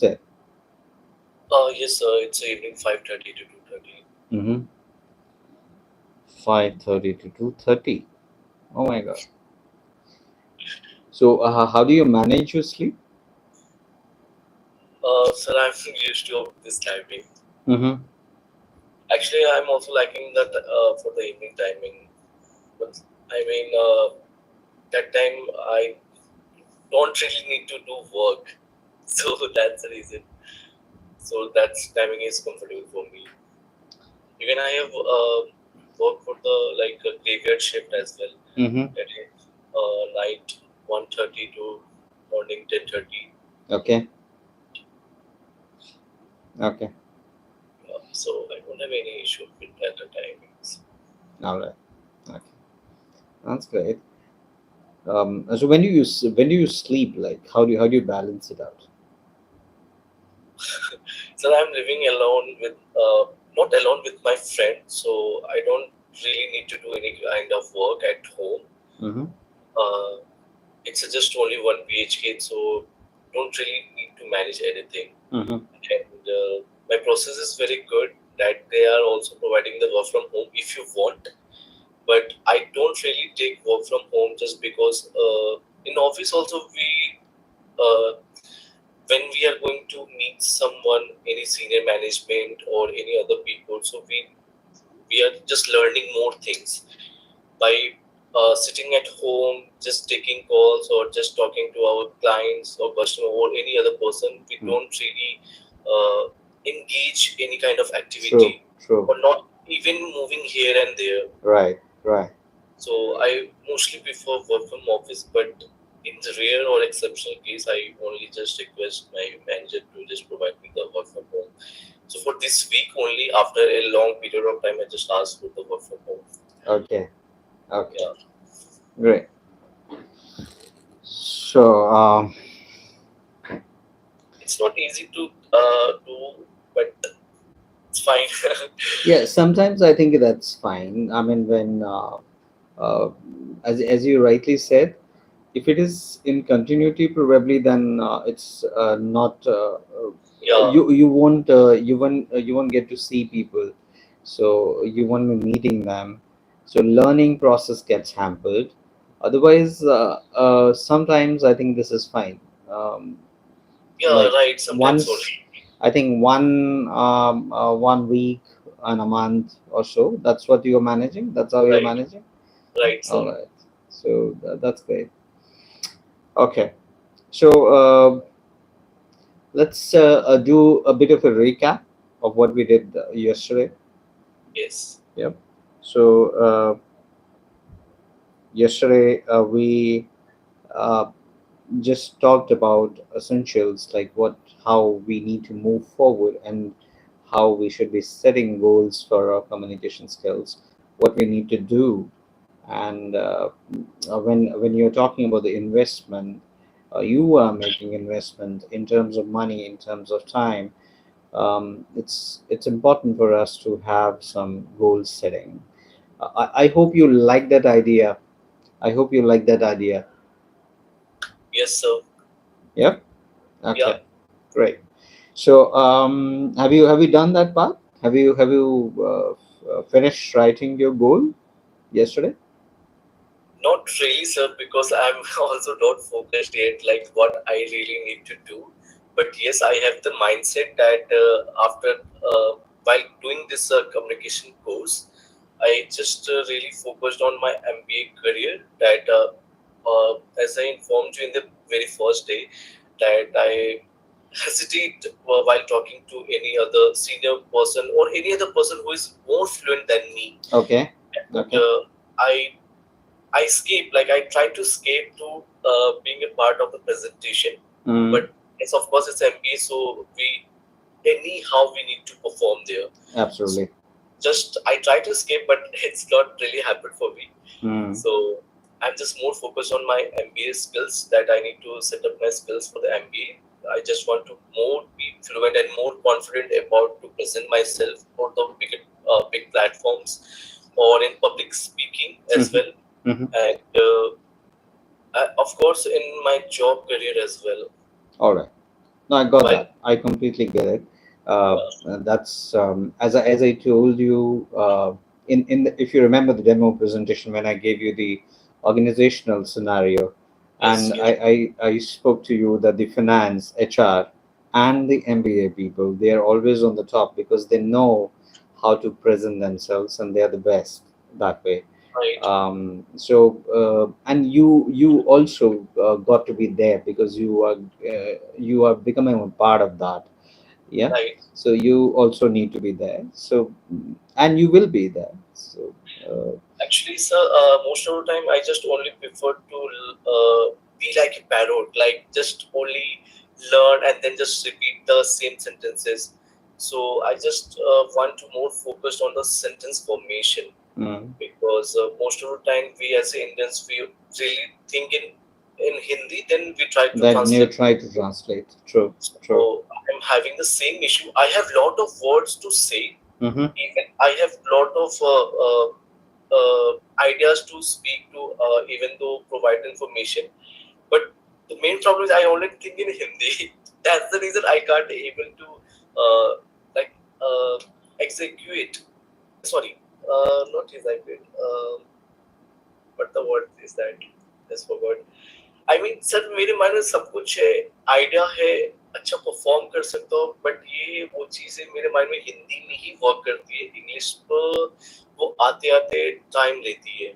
Said. Yes, sir. It's evening 5:30 to 2:30. Mm-hmm. 5:30 to 2:30. Oh my God. So how do you manage your sleep? Sir, I'm used to this timing. Mm-hmm. Actually, I'm also liking that for the evening timing. But I mean, that time I don't really need to do work, so that's the reason. So that timing is comfortable for me. Even I have worked for the graveyard shift as well. Mm-hmm. That is night 1:30 to morning 10:30. Okay. Okay. So I don't have any issue with that timings. All right. Okay. That's great. So when do you sleep? Like how do you balance it out? So I'm living alone with not alone with my friend, so I don't really need to do any kind of work at home. Mm-hmm. Uh, it's just only one BHK, so don't really need to manage anything. Mm-hmm. And my process is very good that they are also providing the work from home if you want. But I don't really take work from home just because in office also we when we are going to meet someone, any senior management or any other people, so we are just learning more things by sitting at home, just taking calls or just talking to our clients or customer or any other person. We don't really uh, engage any kind of True. activity True. or not even moving here and there. Right. Right. So I mostly prefer work from office, but in the rare or exceptional case, I only just request my manager to just provide me the work from home. So for this week only, after a long period of time, I just asked for the work from home. Okay. Okay. Yeah, Great. So it's not easy to do, but it's fine. yeah, sometimes I think that's fine. I mean, when uh, as you rightly said, if it is in continuity, probably then it's not. Yeah, You won't get to see people, so you won't be meeting them. So learning process gets hampered. Otherwise, sometimes I think this is fine. yeah, Like right. Sometimes once, only. I think 1 week and a month or so. That's what you're managing. That's how you're Right, managing. right, sir. All right. So that's great. Okay. So let's do a bit of a recap of what we did yesterday. Yes, Yep. So yesterday we uh, just talked about essentials like how we need to move forward and how we should be setting goals for our communication skills, what we need to do, and when you're talking about the investment, you are making investment in terms of money, in terms of time. It's important for us to have some goal setting. I hope you like that idea. I hope you like that idea. yes, sir. Yep. Yeah. Okay. Great. So have you done that part? Have you finished writing your goal yesterday? Not really, sir, because I'm also not focused yet, like what I really need to do. But yes, I have the mindset that after while doing this communication course, I just really focused on my MBA career. That as I informed you in the very first day, that I hesitate while talking to any other senior person or any other person who is more fluent than me. Okay. And Okay. I escape, like I try to escape to being a part of the presentation. Mm, But yes, of course, it's MBA, so we anyhow we need to perform there. So absolutely. just I try to escape, but it's not really happened for me. Mm, So I'm just more focused on my MBA skills that I need to set up my skills for the MBA. I just want to more be fluent and more confident about to present myself for the big platforms or in public speaking as mhm, well. mhm. And of course in my job career as well. All right. No, I got While that. I completely get it. uh, That's as I told you in if you remember the demo presentation when I gave you the organizational scenario, yes, and yes, I spoke to you that the finance, HR, and the MBA people, they are always on the top because they know how to present themselves and they are the best that way. right, And you also got to be there because you are becoming a part of that. Yeah, right. so you also need to be there, and you will be there. Actually, sir, most of the time I just only prefer to be like a parrot, like just only learn and then just repeat the same sentences. So I just want to more focused on the sentence formation, Mm, because most of the time we as Indians we really think in Hindi, then we try to that you translate. try to translate. True, true. So I'm having the same issue. I have lot of words to say. Mm-hmm. Even I have lot of ideas to speak to, even though provide information. But the main problem is I only think in Hindi. That's the reason I can't able to like execute. Sorry, not execute. But the word is that just forgot. I mean sir मेरे mind में सब कुछ है, idea है, अच्छा perform कर सकता हूँ, बट ये वो चीजें मेरे माइंड में हिंदी में ही वर्क करती है, इंग्लिश पर वो आते आते टाइम लेती है,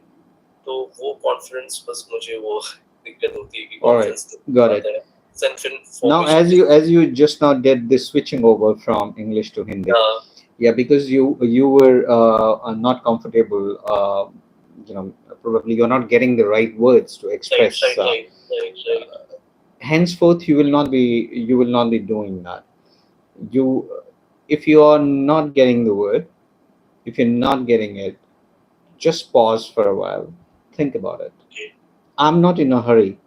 तो वो कॉन्फिडेंस बस मुझे वो दिक्कत होती है कि All right, confidence got it. आता है सेंस Now, फॉर्मेशन के as you just now did this switching over from English to Hindi, साथ। yeah, because you were not comfortable. Probably you're not getting the right words to right express. Right right right right Henceforth, you will not be doing that. You, if you are not getting the word, if you're not getting it, just pause for a while, think about it. Okay I'm not in a hurry,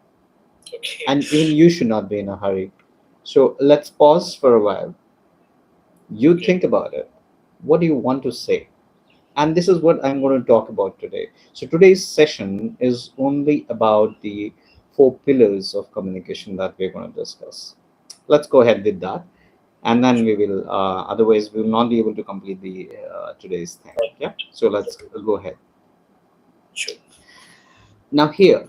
okay and even you should not be in a hurry. So let's pause for a while. You okay think about it. What do you want to say? And this is what I'm going to talk about today. So today's session is only about the four pillars of communication that we're going to discuss. Let's go ahead with that, and then we will. Otherwise, we will not be able to complete the today's thing. Yeah. So let's go ahead. Sure Now here,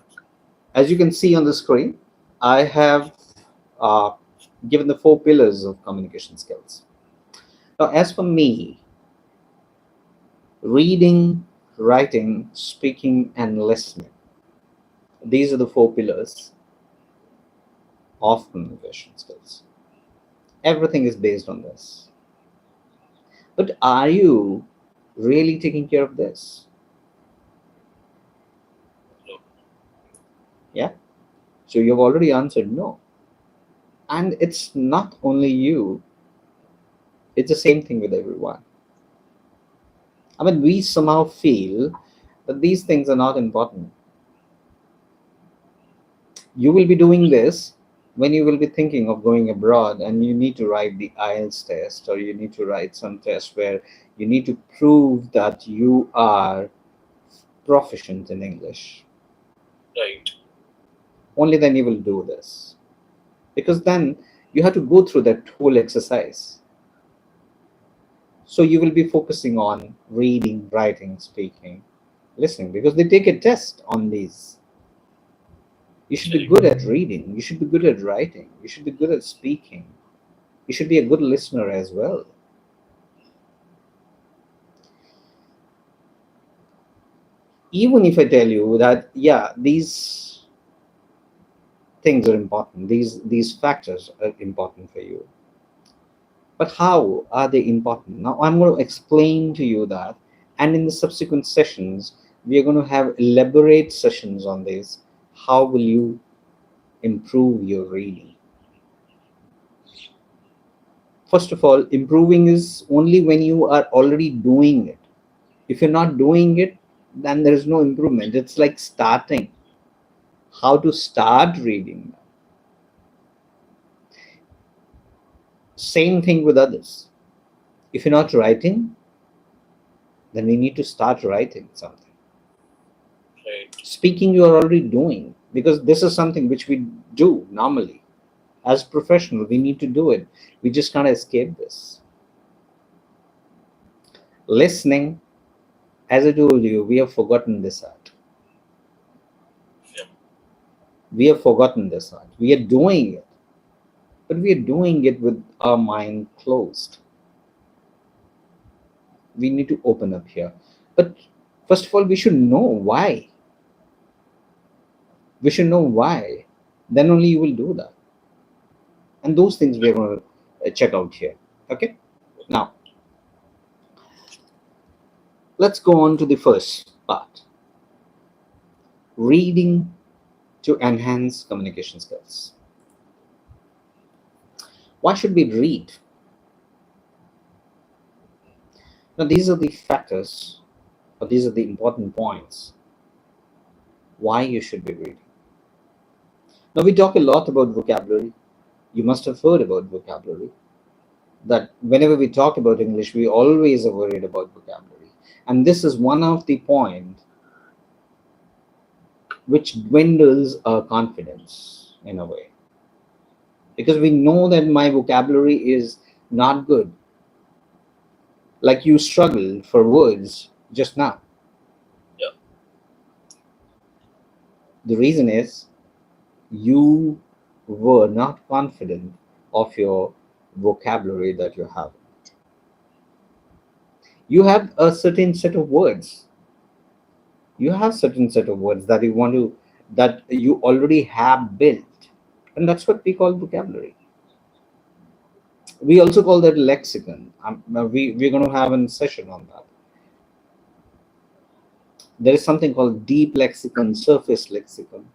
as you can see on the screen, I have uh, given the four pillars of communication skills. Now, as for me, reading, writing, speaking, and listening. These are the four pillars of communication skills. Everything is based on this. But are you really taking care of this? Yeah? So you've already answered no. And it's not only you, it's the same thing with everyone. I mean, we somehow feel that these things are not important. You will be doing this when you will be thinking of going abroad and you need to write the IELTS test, or you need to write some test where you need to prove that you are proficient in English. Right Only then you will do this. Because then you have to go through that whole exercise. So you will be focusing on reading, writing, speaking, listening, because they take a test on these. You should be good at reading, you should be good at writing, you should be good at speaking, you should be a good listener as well. Even if I tell you that, yeah, these things are important, these factors are important for you, but how are they important? Now I'm going to explain to you that, and in the subsequent sessions we are going to have elaborate sessions on this. How will you improve your reading? First of all, improving is only when you are already doing it. If you're not doing it, then there is no improvement. It's like starting. How to start reading? Same thing with others. If you're not writing, then we need to start writing something. Right Speaking, you are already doing, because this is something which we do normally. As professional, we need to do it. We just can't escape this. Listening, as I told you, we have forgotten this art. Yeah. We have forgotten this art. We are doing it, but we are doing it with our mind closed. We need to open up here. But first of all, we should know why. We should know why. Then only you will do that. And those things we're going to check out here. Okay? Now, let's go on to the first part, reading to enhance communication skills. Why should we read? Now, these are the factors, or these are the important points why you should be reading. Now, we talk a lot about vocabulary. You must have heard about vocabulary. That whenever we talk about English, we always are worried about vocabulary. And this is one of the points which dwindles our confidence in a way. Because we know that my vocabulary is not good. Like you struggled for words just now. Yeah. The reason is you were not confident of your vocabulary that you have. You have a certain set of words. You have certain set of words that you want to, that you already have built, and that's what we call vocabulary. We also call that lexicon. We're going to have a session on that. There is something called deep lexicon, surface lexicon.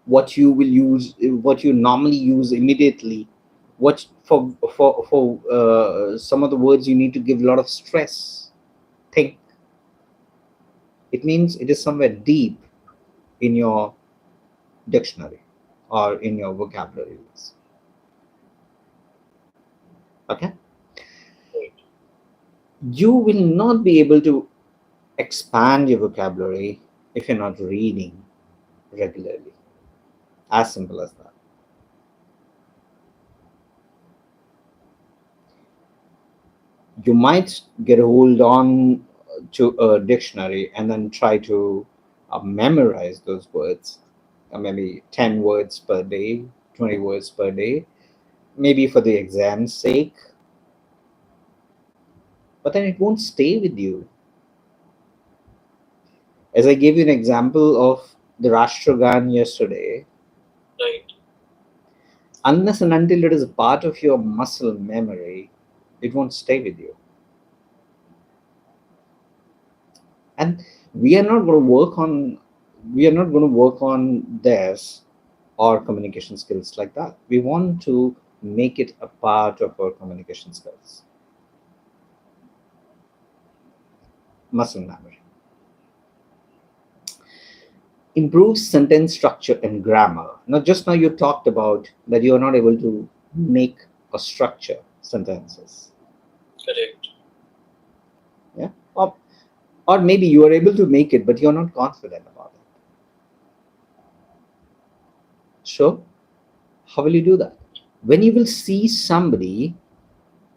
What you will use, what you normally use immediately. What for some of the words you need to give a lot of stress. Think. It means it is somewhere deep in your dictionary or in your vocabulary list. Okay? Right. You will not be able to expand your vocabulary if you're not reading regularly. As simple as that. You might get a hold on to a dictionary and then try to memorize those words, maybe 10 words per day, 20 words per day, maybe for the exam's sake, but then it won't stay with you. As I gave you an example of the Rashtragan yesterday, Right. unless and until it is a part of your muscle memory, it won't stay with you. And we are not going to work on this or communication skills like that. We want to make it a part of our communication skills. Muscle memory. Improves sentence structure and grammar. Now, just now you talked about that you are not able to make or structure sentences. Correct. Yeah. Or maybe you are able to make it, but you're not confident about it. So, how will you do that? When you will see somebody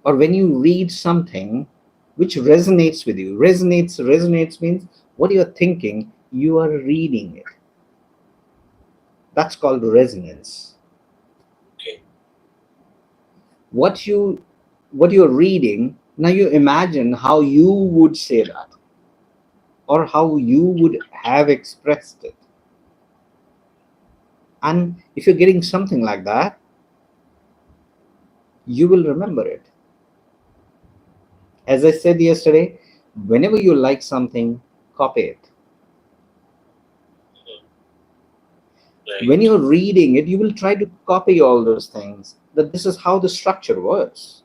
or when you read something which resonates with you, resonates means what you are thinking, you are reading it. That's called resonance. Okay. What you're reading, now you imagine how you would say that or how you would have expressed it. And if you're getting something like that, you will remember it. As I said yesterday, whenever you like something, copy it. Right. When you're reading it, you will try to copy all those things, that this is how the structure works.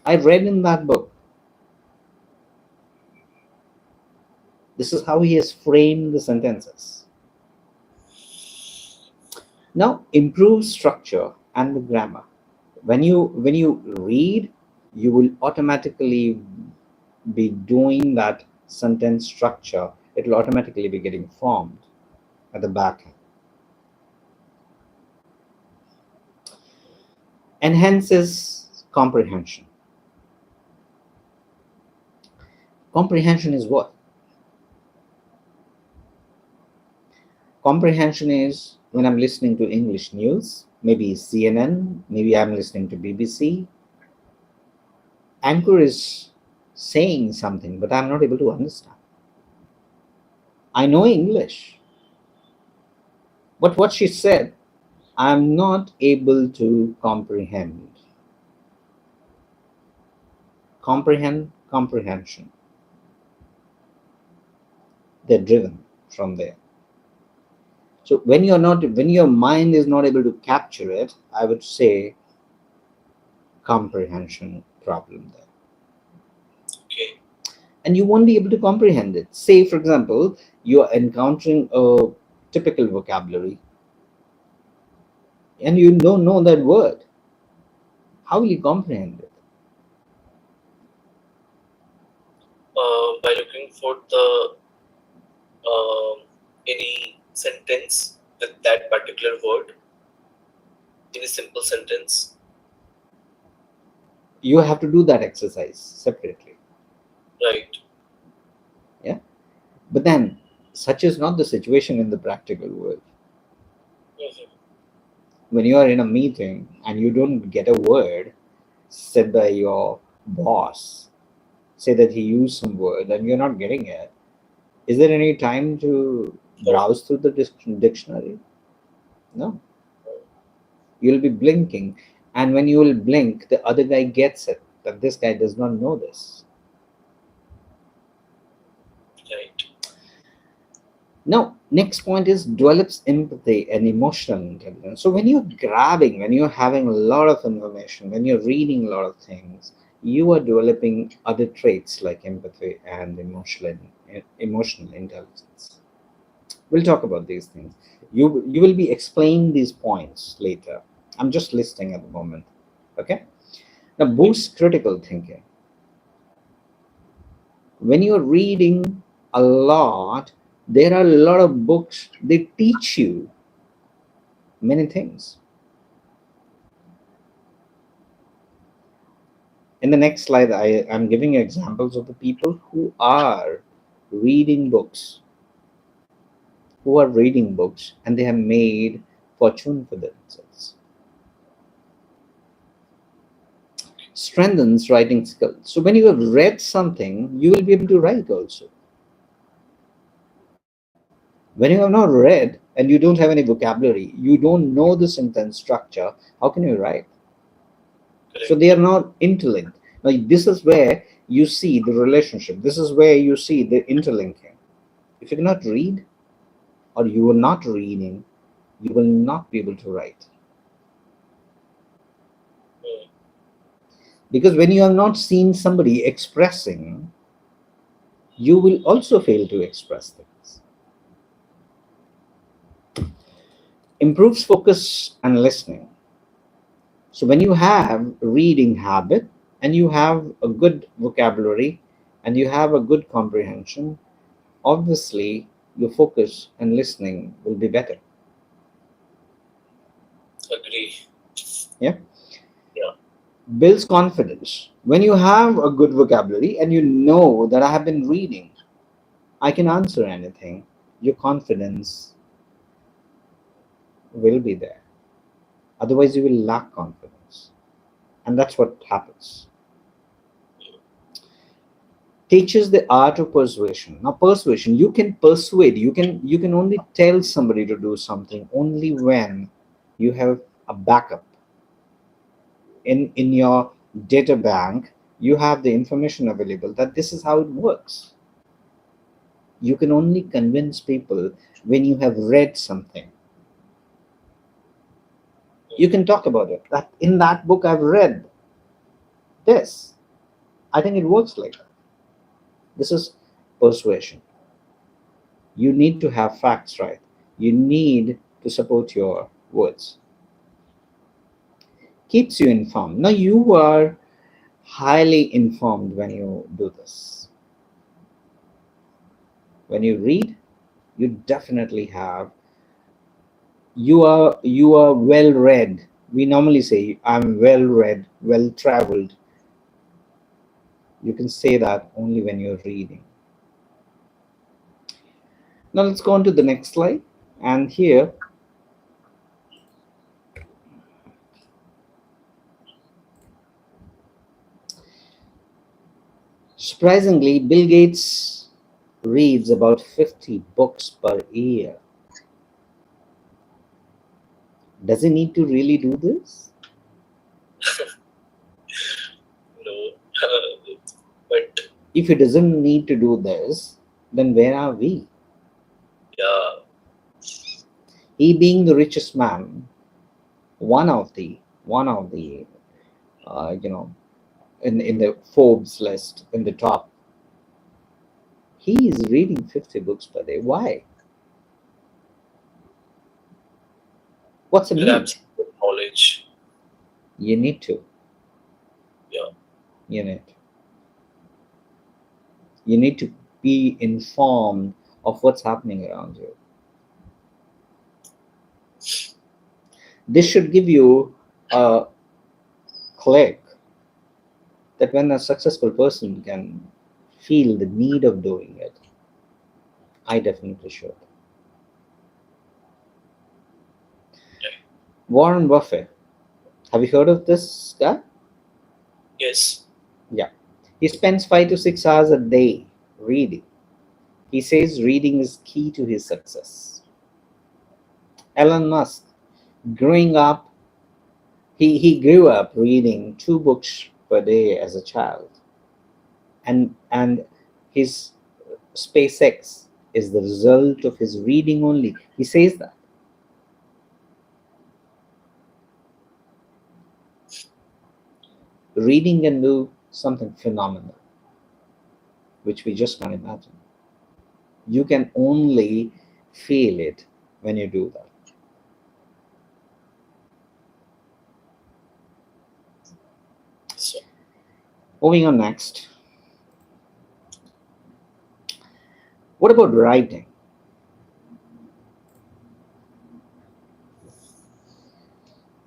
I read in that book. This is how he has framed the sentences. Now, improve structure and the grammar. When you read, you will automatically be doing that sentence structure. It will automatically be getting formed at the back end. Enhances comprehension. Comprehension is what? Comprehension is when I'm listening to English news, maybe CNN, maybe I'm listening to BBC. Anchor is saying something, but I'm not able to understand. I know English, but what she said, I'm not able to comprehend. Comprehension. They're driven from there. So when your mind is not able to capture it, I would say comprehension problem there. Okay. And you won't be able to comprehend it. Say, for example, you are encountering a typical vocabulary and you don't know that word. How will you comprehend it? By looking for the any sentence with that particular word in a simple sentence. You have to do that exercise separately. Right. Yeah. But then, such is not the situation in the practical world. Mhm. When you are in a meeting and you don't get a word said by your boss, say that he used some word and you're not getting it, is there any time to So, browse through the dictionary? No. You'll be blinking, and when you will blink, the other guy gets it that this guy does not know this. right. Now, next point is develops empathy and emotional intelligence. So when you're grabbing, when you're having a lot of information, when you're reading a lot of things, you are developing other traits like empathy and emotional intelligence. We'll talk about these things. You will be explaining these points later. I'm just listing at the moment. Okay. Now, boost critical thinking. When you're reading a lot, there are a lot of books, they teach you many things. In the next slide, I'm giving you examples of the people who are reading books, and they have made fortune for themselves. Strengthens writing skills. So when you have read something, you will be able to write also. When you have not read and you don't have any vocabulary, you don't know the sentence structure, how can you write? So Correct. they are not interlinked. Now, this is where you see the relationship. This is where you see the interlinking. If you cannot read or you are not reading, you will not be able to write. Mm. Because when you have not seen somebody expressing, you will also fail to express things. Improves focus and listening. So when you have reading habit and you have a good vocabulary and you have a good comprehension, obviously your focus and listening will be better. Agree. Yeah. Yeah. Builds confidence. When you have a good vocabulary and you know that I have been reading, I can answer anything, your confidence will be there. Otherwise, you will lack confidence. And that's what happens. Teaches the art of persuasion. Now, persuasion, you can persuade, you can only tell somebody to do something only when you have a backup. In your data bank, you have the information available that this is how it works. You can only convince people when you have read something. You can talk about it. That in that book I've read this. I think it works like that. This is persuasion. You need to have facts right. You need to support your words. Keeps you informed. Now you are highly informed when you do this. When you read, you definitely have you are well read We normally say, I'm well read, well traveled. You can say that only when you're reading. Now let's go on to the next slide. And here, surprisingly, Bill Gates reads about 50 books per year. Does he need to really do this? No, but If he doesn't need to do this, then where are we? yeah, He being the richest man, one of the you know, in the Forbes list in the top, he is reading 50 books per day. Why? What's the need? labs knowledge. You need to. Yeah, You need. You need to be informed of what's happening around you. This should give you a click that when a successful person can feel the need of doing it, I definitely should. Warren Buffett. Have you heard of this guy? yes. Yeah. He spends 5 to 6 hours a day reading. He says reading is key to his success. Elon Musk, growing up, he grew up reading 2 books per day as a child. And his SpaceX is the result of his reading only. He says that. Reading can do something phenomenal, which we just can't imagine. You can only feel it when you do that. So Moving on next. What about writing?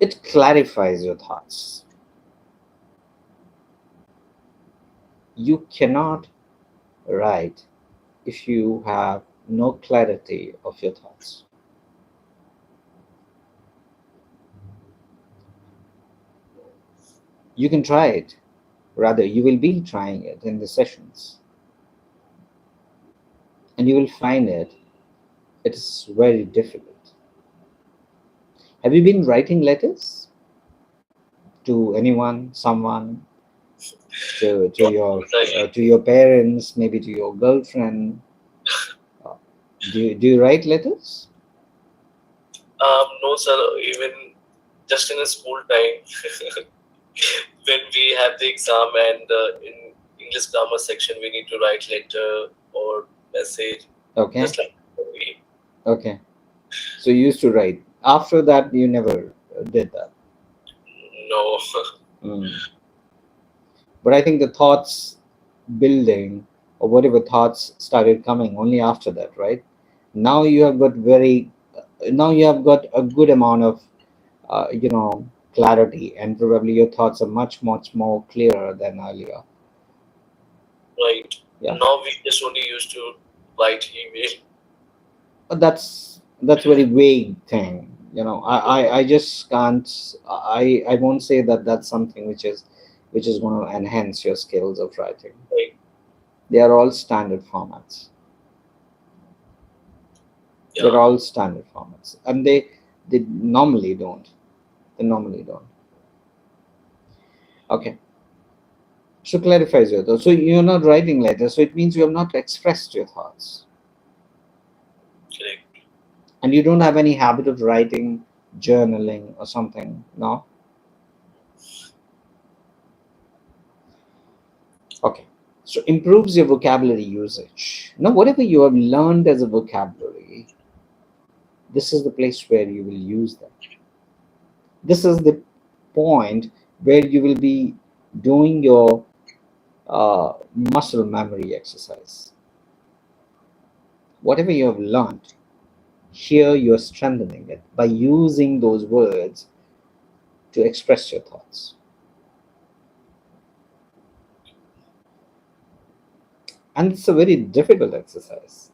It clarifies your thoughts. You cannot write if you have no clarity of your thoughts. You can try it. Rather, you will be trying it in the sessions, and you will find it is very difficult. Have you been writing letters to anyone, someone, not really. to your parents, maybe to your girlfriend? Uh, do you write letters? No, sir. Even just in a school time, when we have the exam and in English grammar section, we need to write letter or message, Okay, just like we. okay. So you used to write. After that, you never did that. No, Mm. But I think the thoughts building or whatever thoughts started coming only after that, right? Now you have got now you have got a good amount of clarity, and probably your thoughts are much more clearer than earlier. right. Yeah. Now we just only used to write email. But that's very vague thing. I just can't. I won't say that that's something which is going to enhance your skills of writing. Right. They are all standard formats. They're Yeah. all standard formats, and they normally don't. They normally don't. Okay. So clarifies your thoughts. So you're not writing letters. So it means you have not expressed your thoughts, Correct. and you don't have any habit of writing, journaling, or something. No. Okay. So improves your vocabulary usage. Now, whatever you have learned as a vocabulary, this is the place where you will use them. This is the point where you will be doing your muscle memory exercise. Whatever you have learned, here you are strengthening it by using those words to express your thoughts. And it's a very difficult exercise,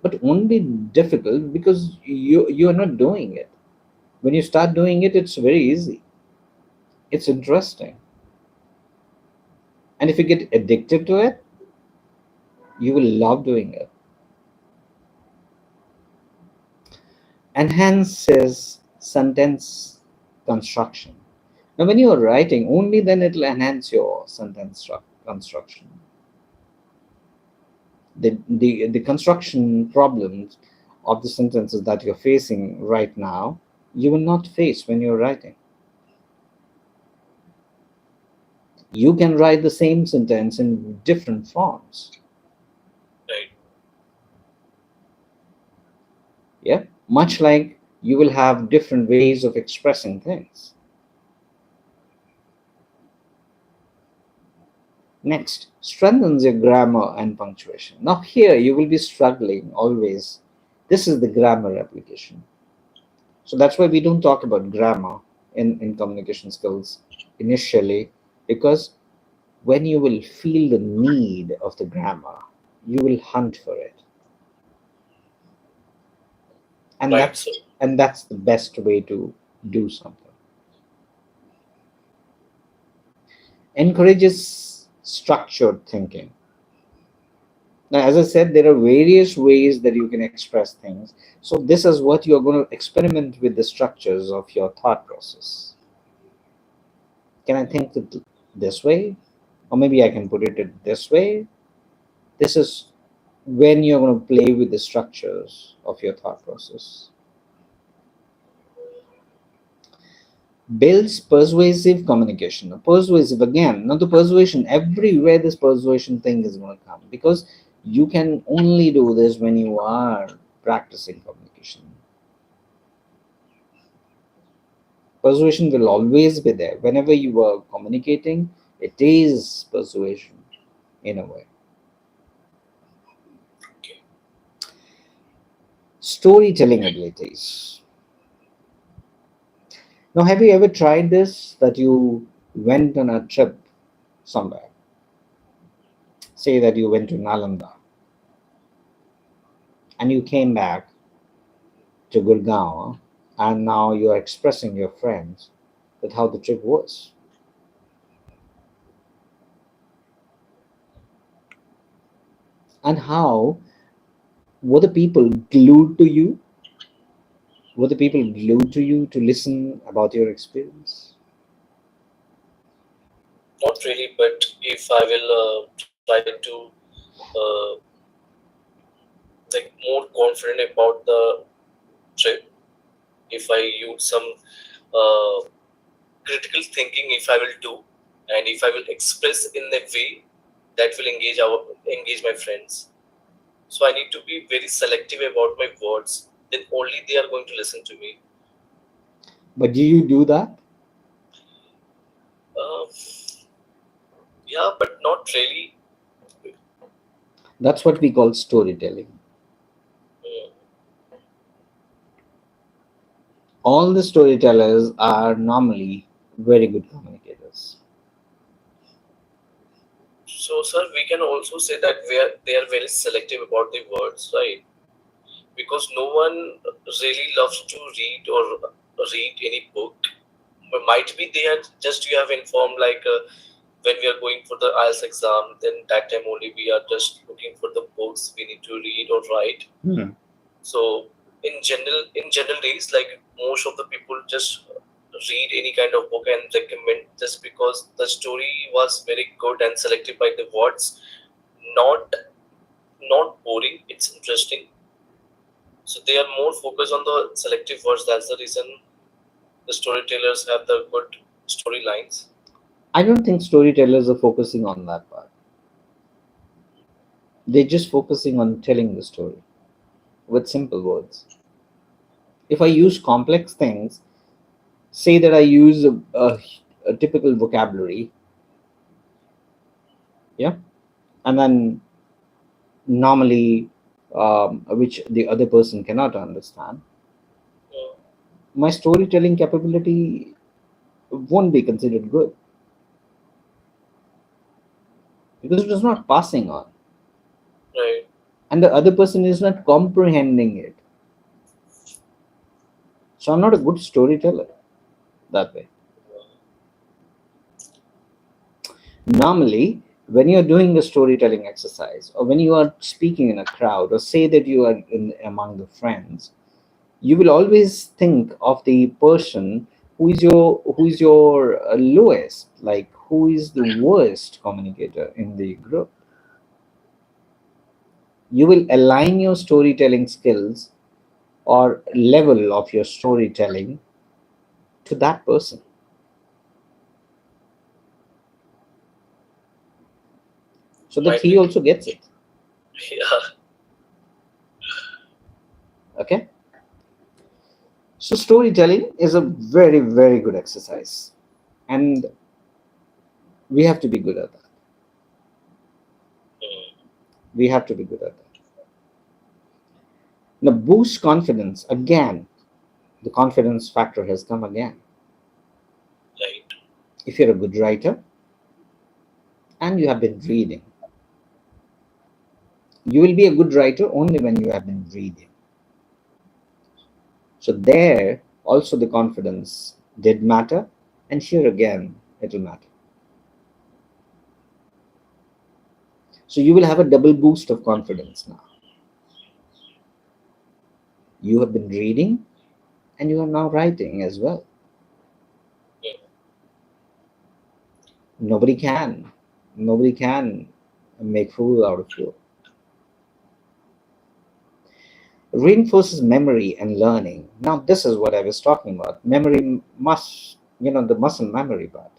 but only difficult because you're not doing it. When you start doing it, it's very easy. It's interesting. And if you get addicted to it, you will love doing it. Enhances sentence construction. Now, when you are writing, only then it will enhance your construction. The construction problems of the sentences that you're facing right now, you will not face when you're writing. You can write the same sentence in different forms. Right. Yeah, much like you will have different ways of expressing things. Next, strengthens your grammar and punctuation. Now, here you will be struggling always. This is the grammar application. So that's why we don't talk about grammar in communication skills initially, because when you will feel the need of the grammar, you will hunt for it. And Right, that's sir. and that's the best way to do something. Encourages structured thinking. Now, as I said, there are various ways that you can express things. So, this is what you're going to experiment with the structures of your thought process. Can I think it this way? Or maybe I can put it this way. This is when you're going to play with the structures of your thought process. Builds persuasive communication. Now, persuasive again, not the persuasion, everywhere this persuasion thing is going to come, because you can only do this when you are practicing communication. Persuasion will always be there. Whenever you are communicating, it is persuasion in a way. Okay. Storytelling abilities. Now, have you ever tried this that you went on a trip somewhere? Say that you went to Nalanda and you came back to Gurgaon, and now you are expressing your friends that how the trip was and how were the people glued to you? Were the people glued to you to listen about your experience? Not really, but if I will try to uh, like more confident about the trip, if I use some uh, critical thinking, if I will do, and if I will express in a way that will engage my friends. So I need to be very selective about my words. Then only they are going to listen to me. But do you do that? Uh, yeah, but not really. That's what we call storytelling. Mm. All the storytellers are normally very good communicators. So, sir, we can also say that they are very selective about the words, right? Because no one really loves to read or read any book. But might be they are just you have informed like when we are going for the IELTS exam, then that time only we are just looking for the books we need to read or write. Hmm. So in general days, like most of the people just read any kind of book and recommend just because the story was very good and selected by the words, not not boring. It's interesting. So they are more focused on the selective words. That's the reason the storytellers have the good storylines. I don't think storytellers are focusing on that part. They're just focusing on telling the story with simple words. If I use complex things, say that I use a typical vocabulary, yeah, and then normally which the other person cannot understand, Mm. my storytelling capability won't be considered good because it is not passing on, Right. and the other person is not comprehending it. So I'm not a good storyteller that way. Normally, when you're doing a storytelling exercise, or when you are speaking in a crowd, or say that you are among the friends, you will always think of the person who is your lowest, like who is the worst communicator in the group. You will align your storytelling skills or level of your storytelling to that person so that Might he be. also gets it. Yeah. Okay, so storytelling is a very, very good exercise, and we have to be good at that. Mm. We have to be good at that. Now, boost confidence again. The confidence factor has come again. Right. If you're a good writer and you have been reading, you will be a good writer only when you have been reading. So, there also the confidence did matter, and here again it will matter. So, you will have a double boost of confidence now. You have been reading and you are now writing as well. Mm. Nobody can, nobody can make fool out of you. Reinforces memory and learning. Now, this is what I was talking about. Memory must, the muscle memory part.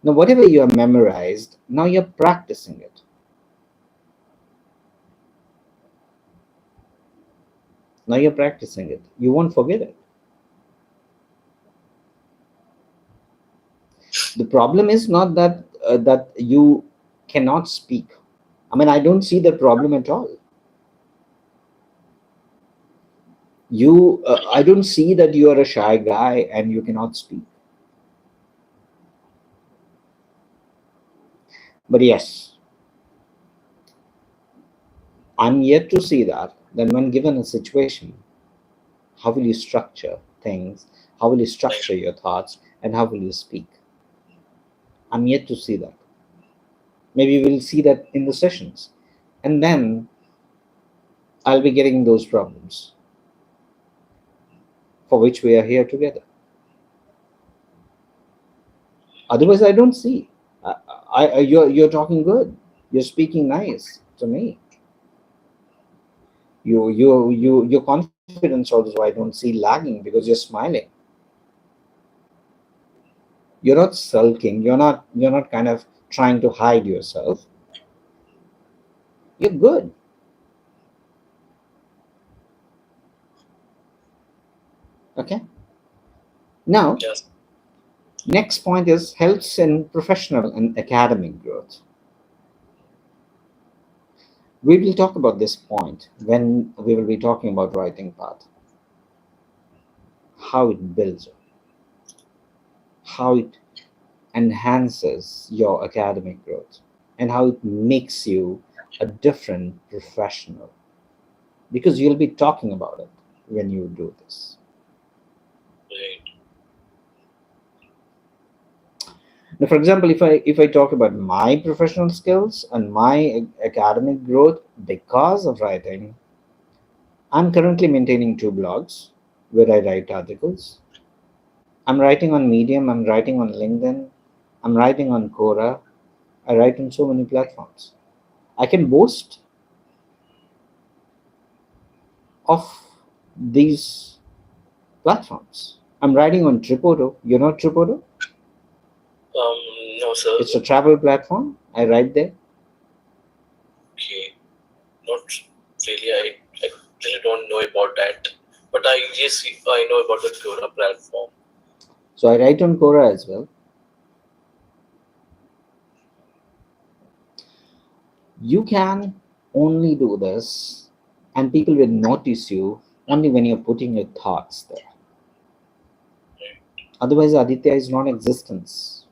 Now, whatever you have memorized, now you're practicing it. Now you're practicing it. You won't forget it. The problem is not that you cannot speak. I mean, I don't see the problem at all. I don't see that you are a shy guy and you cannot speak. But yes, I'm yet to see that. Then, when given a situation, how will you structure things? How will you Right. structure your thoughts? And how will you speak? I'm yet to see that. Maybe we'll see that in the sessions. And then I'll be getting those problems for which we are here together. Otherwise, I don't see. You're talking good. You're speaking nice to me. Your confidence also, I don't see lagging because you're smiling. You're not sulking. You're not kind of trying to hide yourself. You're good. Okay. Now, Yes. next point is helps in professional and academic growth. We will talk about this point when we will be talking about writing path, how it builds, how it enhances your academic growth, and how it makes you a different professional because you'll be talking about it when you do this. Right. Now, for example, if I talk about my professional skills and my academic growth because of writing, I'm currently maintaining two blogs where I write articles. I'm writing on Medium, I'm writing on LinkedIn, I'm writing on Quora, I write on so many platforms. I can boast of these platforms. I'm writing on Tripodo. You know Tripodo? No, sir. It's a travel platform. I write there. Okay. Not really. I really don't know about that. But yes, I know about the Quora platform. So I write on Quora as well. You can only do this, and people will notice you only when you're putting your thoughts there. Otherwise, Aditya is non-existence.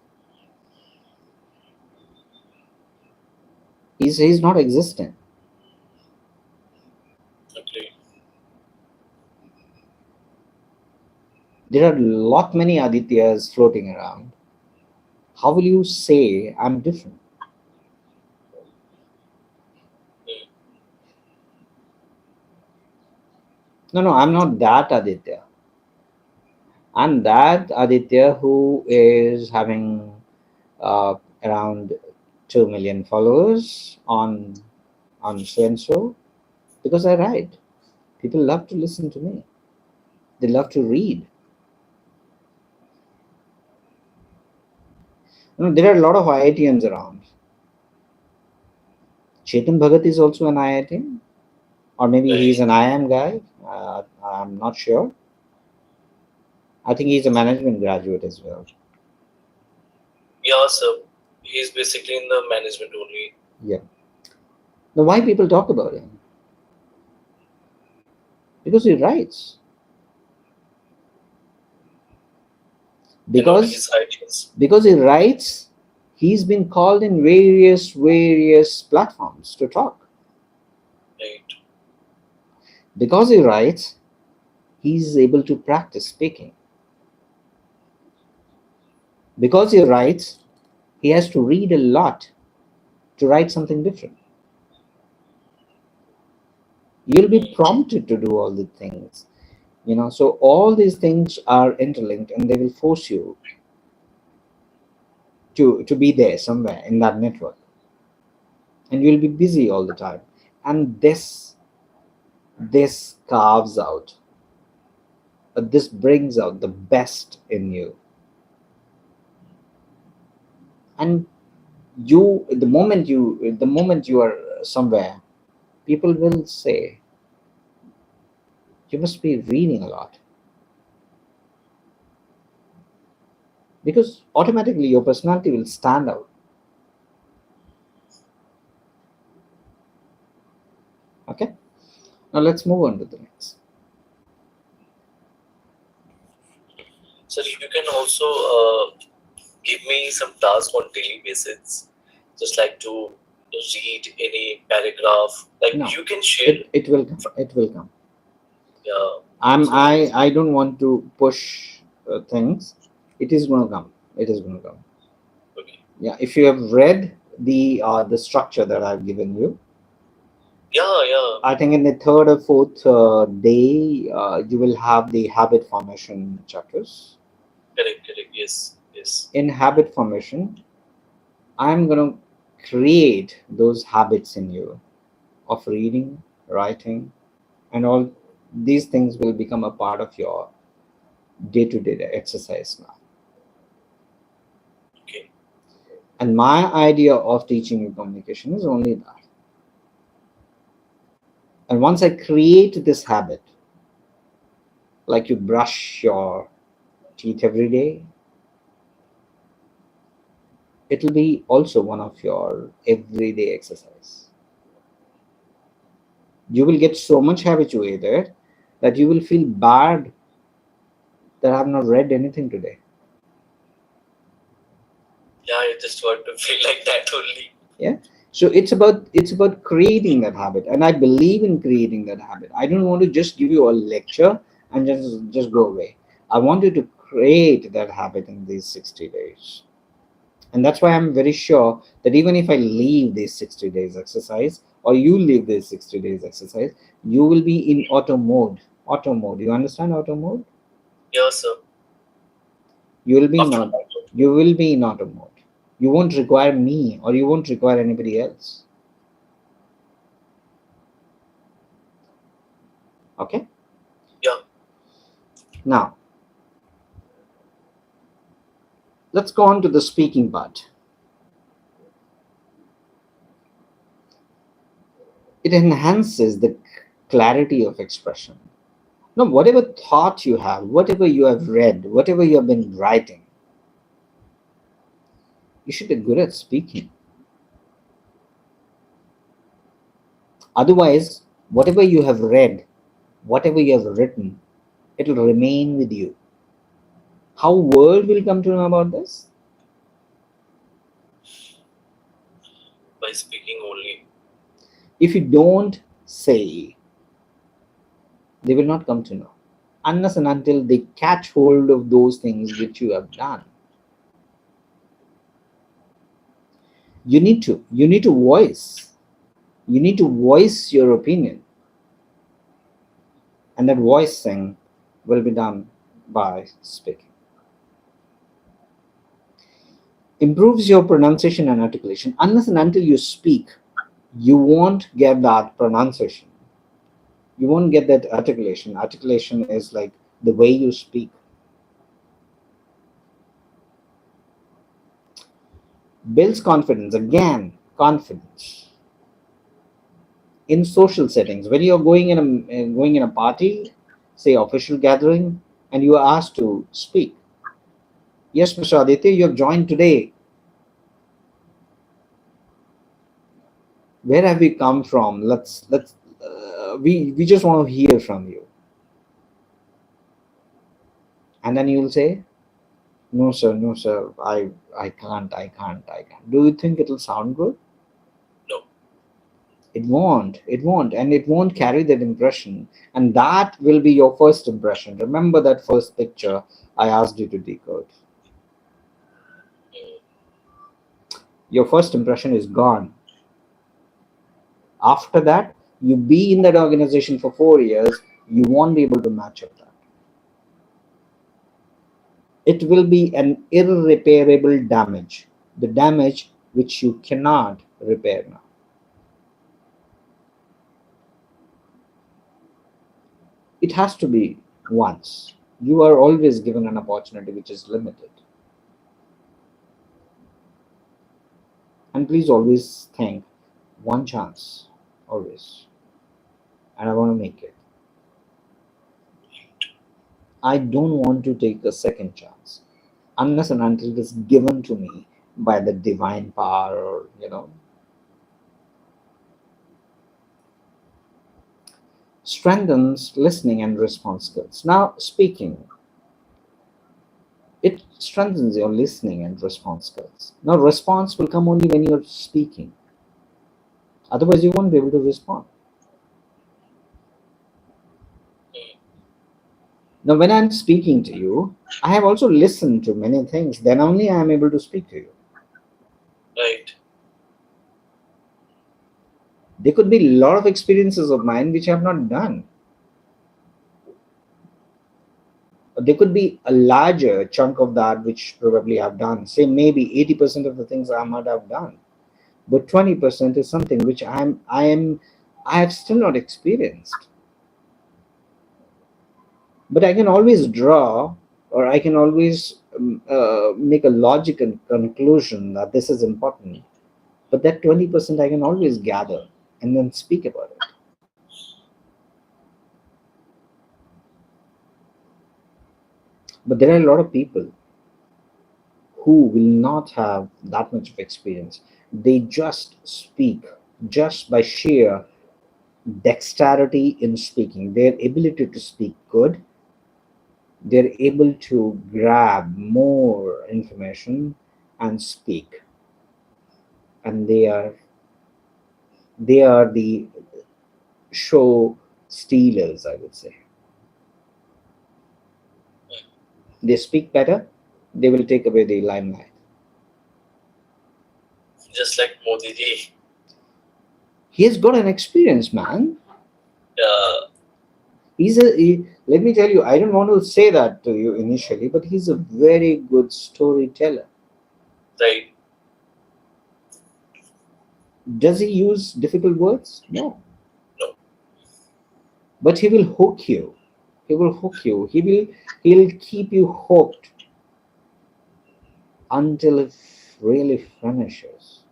He's not existent. Agree. There are lot many Adityas floating around. How will you say I'm different? No, I'm not that Aditya. I'm that Aditya who is having around 2 million followers on so and so, because I write. People love to listen to me. They love to read. There are a lot of IITians around. Chetan Bhagat is also an IITian, or maybe he's an IIM guy. I'm not sure. I think he's a management graduate as well. Yeah, sir. He's basically in the management only. Yeah. Now, why people talk about him? Because he writes. Because he writes, he's been called in various platforms to talk. Right. Because he writes, he's able to practice speaking. Because he writes, he has to read a lot to write something different. You'll be prompted to do all the things, so all these things are interlinked, and they will force you to be there somewhere in that network, and you'll be busy all the time. And this carves out, this brings out the best in you. And the moment you are somewhere, people will say, you must be reading a lot, because automatically your personality will stand out. Okay, now let's move on to the next. So you can also give me some tasks on daily basis, just like to read any paragraph. Like No, you can share. it will come. It will come. Yeah. I don't want to push things. It is going to come. It is going to come. Okay. Yeah, if you have read the structure that I've given you, yeah. I think in the third or fourth day, you will have the habit formation chapters. Correct. Yes. In habit formation, I'm going to create those habits in you of reading, writing, and all these things will become a part of your day-to-day exercise now. Okay. And my idea of teaching you communication is only that. And once I create this habit, like you brush your teeth every day, it will be also one of your everyday exercise. You will get so much habituated that you will feel bad that I have not read anything today. Yeah, I just want to feel like that only. Yeah. So it's about creating that habit, and I believe in creating that habit. I don't want to just give you a lecture and just go away. I want you to create that habit in these 60 days. And that's why I'm very sure that even if I leave this 60 days exercise, or you leave this 60 days exercise, you will be in auto mode. Auto mode. You understand auto mode? Yeah, sir. You will be in auto mode. You won't require me, or you won't require anybody else. Okay? Yeah. Now, let's go on to the speaking part. It enhances the clarity of expression. Now, whatever thought you have, whatever you have read, whatever you have been writing, you should be good at speaking. Otherwise, whatever you have read, Whatever you have written, it will remain with you. How world will come to know about this? by speaking only. If you don't say, they will not come to know. Unless and until they catch hold of those things which you have done. You need to voice. You need to voice your opinion. And that voicing will be done by speaking. Improves your pronunciation and articulation. Unless and until you speak, you won't get that pronunciation. You won't get that articulation. Articulation is like the way you speak. Builds confidence. Again, confidence in social settings. When you're going in a party, say official gathering, and you are asked to speak. Yes, Mr. Aditya, you have joined today. Where have we come from? We just want to hear from you. And then you'll say, no sir, no sir, I can't. Do you think it'll sound good? No. It won't, and it won't carry that impression. And that will be your first impression. Remember that first picture I asked you to decode. Mm. Your first impression is gone. After that, you be in that organization for 4 years, you won't be able to match up that. It will be an irreparable damage, the damage which you cannot repair now. It has to be once. You are always given an opportunity which is limited. And please always think one chance, always. And I want to make it. I don't want to take a second chance unless and until it is given to me by the divine power, or strengthens listening and response skills. Now, speaking, it strengthens your listening and response skills. Now, response will come only when you're speaking, otherwise, you won't be able to respond. Mm. Now, when I'm speaking to you, I have also listened to many things, then only I am able to speak to you. Right. There could be a lot of experiences of mine which I have not done. There could be a larger chunk of that which probably I've done. Say maybe 80% of the things I might have done, but 20% is something which I have still not experienced. But I can always draw, or I can always make a logical conclusion that this is important. But that 20% I can always gather and then speak about it. But there are a lot of people who will not have that much of experience. They just speak just by sheer dexterity in speaking, their ability to speak good, they're able to grab more information and speak. And they are the show stealers, I would say. They speak better, they will take away the limelight. Just like Modi ji. He has got an experience, man. Yeah. Let me tell you, I don't want to say that to you initially, but he's a very good storyteller. Right. Does he use difficult words? No. No. But he will hook you. He will hook you. He'll keep you hooked until it really finishes.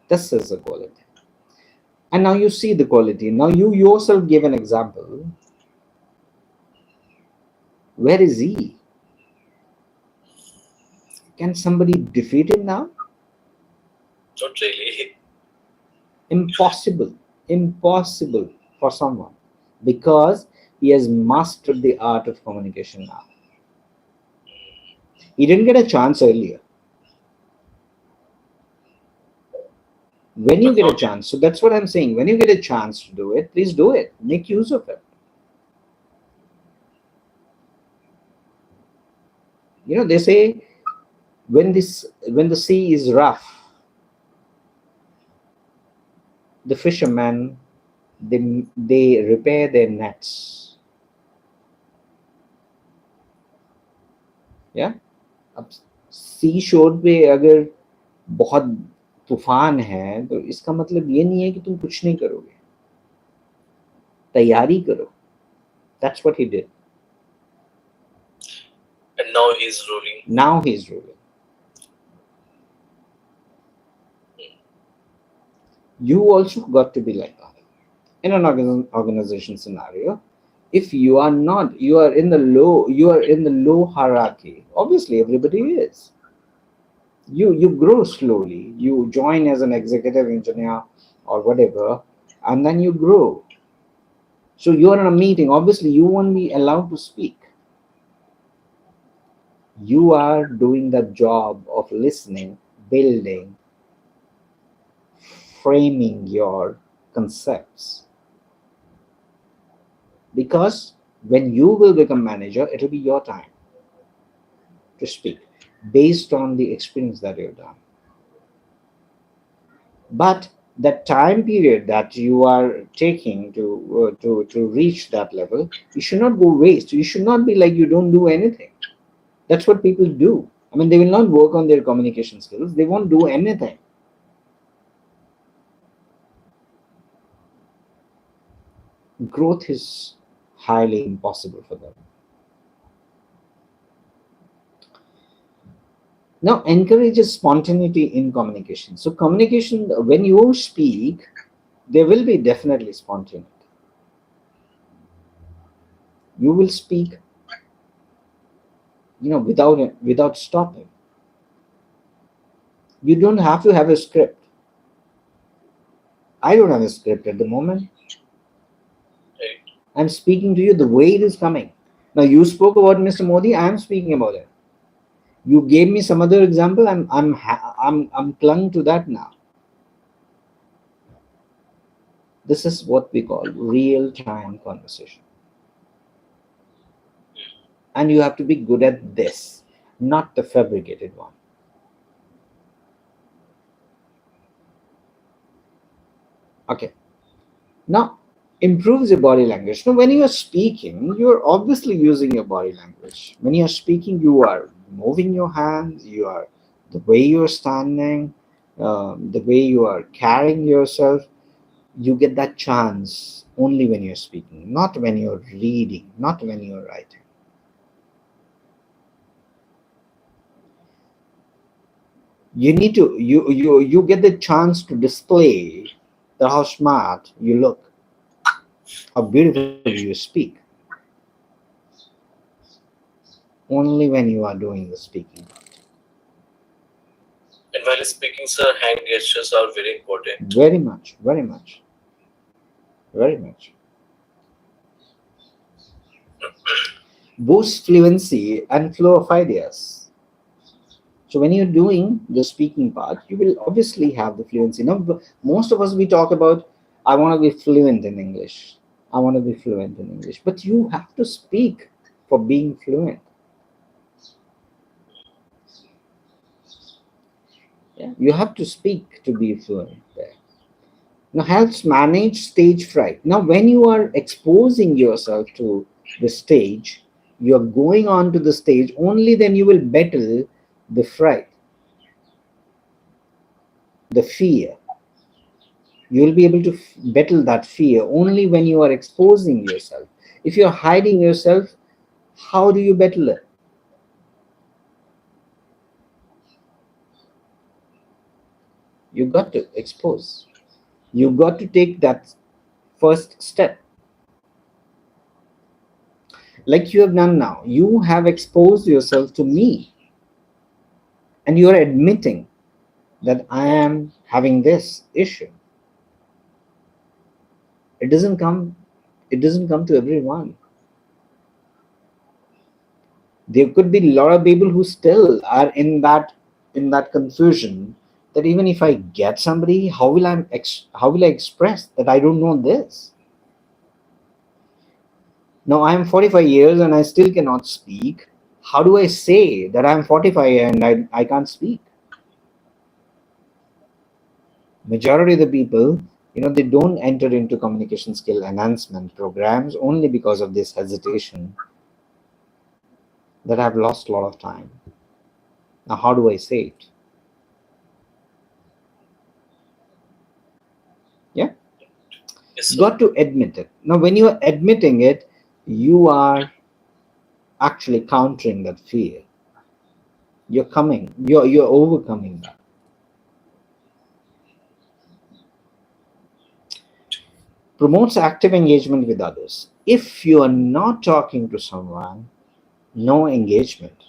This is the quality. And now you see the quality. Now you yourself gave an example. Where is he? Can somebody defeat him now? Not really. Impossible, impossible for someone, because he has mastered the art of communication now. He didn't get a chance earlier. When you But get now a chance, so that's what I'm saying. When you get a chance to do it, please do it. Make use of it. They say when the sea is rough, the fishermen they repair their nets. Yeah. अब सी शोर पे अगर बहुत तूफान है तो इसका मतलब ये नहीं है कि तुम कुछ नहीं करोगे, तैयारी करो. That's what he did. and now he's ruling. Now he's ruling. You also got to be like that in an organization scenario. If you are not, you are in the low hierarchy. Obviously, everybody is. You grow slowly. You join as an executive engineer or whatever, and then you grow. So you are in a meeting. Obviously, you won't be allowed to speak. You are doing the job of listening, building, framing your concepts. Because when you will become manager, it'll be your time to speak based on the experience that you've done. But that time period that you are taking to reach that level, you should not go waste. You should not be like you don't do anything. That's what people do. I mean, they will not work on their communication skills. They won't do anything. Growth is highly impossible for them. Now, encourages spontaneity in communication. So, communication, when you speak, there will be definitely spontaneity. You will speak, without stopping. You don't have to have a script. I don't have a script at the moment. Right. I'm speaking to you the way it is coming. Now, you spoke about Mr. Modi. I am speaking about it. You gave me some other example. I'm clung to that now. This is what we call real-time conversation. And you have to be good at this, not the fabricated one. Okay. Now, improves your body language. Now, when you are speaking, you're obviously using your body language. When you are speaking, you are moving your hands, the way you're standing, the way you are carrying yourself. You get that chance only when you're speaking, not when you're reading, not when you're writing. You need to you get the chance to display how smart you look, how beautiful you speak, only when you are doing the speaking. And while speaking, sir, hand gestures are very important. Very much, very much, very much. Boosts fluency and flow of ideas. So when you're doing the speaking part, you will obviously have the fluency. Now, most of us, we talk about, I want to be fluent in English. I want to be fluent in English. But you have to speak for being fluent. Yeah, you have to speak to be fluent there. Now, helps manage stage fright. Now, when you are exposing yourself to the stage, you're going on to the stage, only then you will battle the fright, the fear. You will be able to battle that fear only when you are exposing yourself. If you're hiding yourself, how do you battle it? You got to expose. You got to take that first step. Like you have done now, you have exposed yourself to me, and you are admitting that I am having this issue. It doesn't come. It doesn't come to everyone. There could be a lot of people who still are in that confusion that even if I get somebody, how will I express that I don't know this? Now I am 45 years and I still cannot speak. How do I say that I'm 45 and I can't speak? Majority of the people, they don't enter into communication skill enhancement programs only because of this hesitation that I've lost a lot of time. Now, how do I say it? Yeah, Yes, sir. got to admit it. Now, when you are admitting it, you are actually countering that fear. You're overcoming that. Promotes active engagement with others. If you are not talking to someone, no engagement.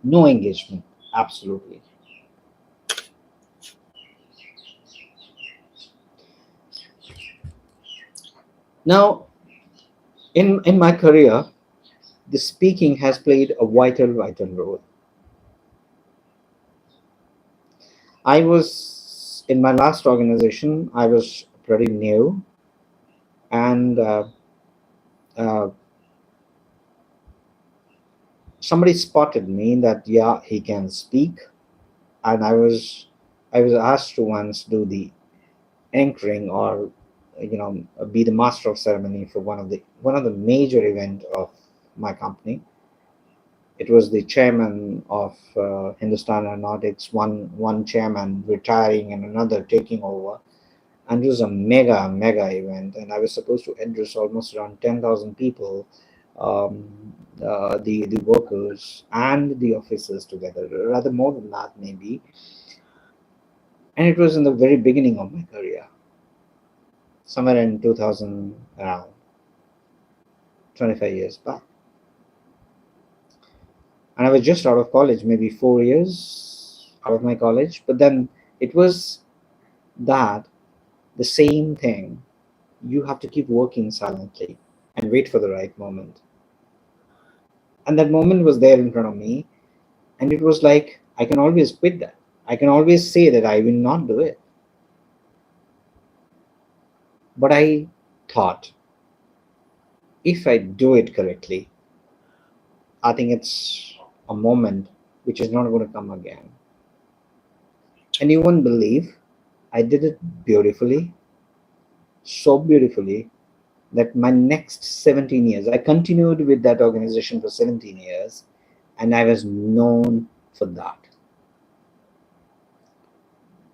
No engagement. Absolutely. Now, in my career, the speaking has played a vital role. I was in my last organization. I was pretty new, and uh, somebody spotted me that yeah, he can speak, and I was asked to once do the anchoring or be the master of ceremony for one of the major event of my company. It was the chairman of Hindustan Aeronautics, one chairman retiring and another taking over, and it was a mega event. And I was supposed to address almost around 10,000 people, the workers and the officers together, rather more than that maybe. And it was in the very beginning of my career, somewhere in 2000, around 25 years back. And I was just out of college, maybe 4 years out of my college. But then it was that the same thing. You have to keep working silently and wait for the right moment. And that moment was there in front of me. And it was like, I can always quit that. I can always say that I will not do it. But I thought, if I do it correctly, I think it's a moment which is not going to come again. And you won't believe I did it beautifully, so beautifully that my next 17 years, I continued with that organization for 17 years, and I was known for that.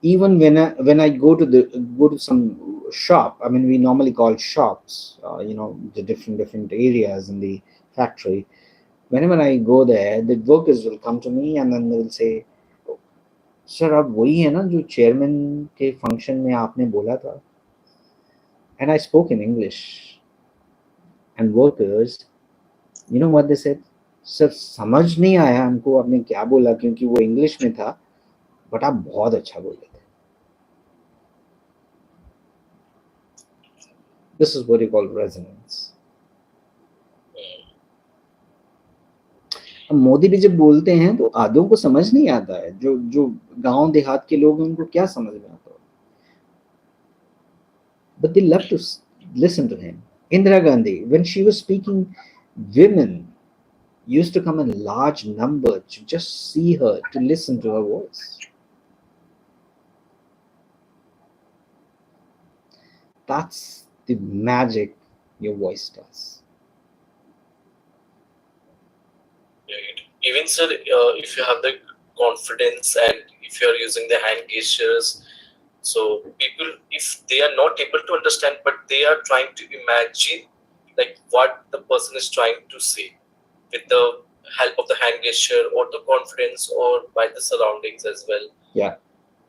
Even when I go to some shop, I mean, we normally call shops, the different areas in the factory. Whenever I go there, the workers will come to me and then they will say, sir आप वही है ना जो chairman के function में आपने बोला था. And I spoke in English, and workers, you know what they said? Sir समझ नहीं आया हमको आपने क्या बोला क्योंकि वो इंग्लिश में था, बट आप बहुत अच्छा बोले थे. This is what you call resonance. अब मोदी भी जब बोलते हैं तो आधों को समझ नहीं आता है, जो जो गांव देहात के लोग हैं उनको क्या समझ में आता है, but they love to listen to him. Indira Gandhi, when she was speaking, women used to come in large number to just see her, to listen to her voice. That's the magic your voice does. Right. Even sir, if you have the confidence and if you are using the hand gestures, so people, if they are not able to understand, but they are trying to imagine like what the person is trying to say with the help of the hand gesture or the confidence or by the surroundings as well. Yeah.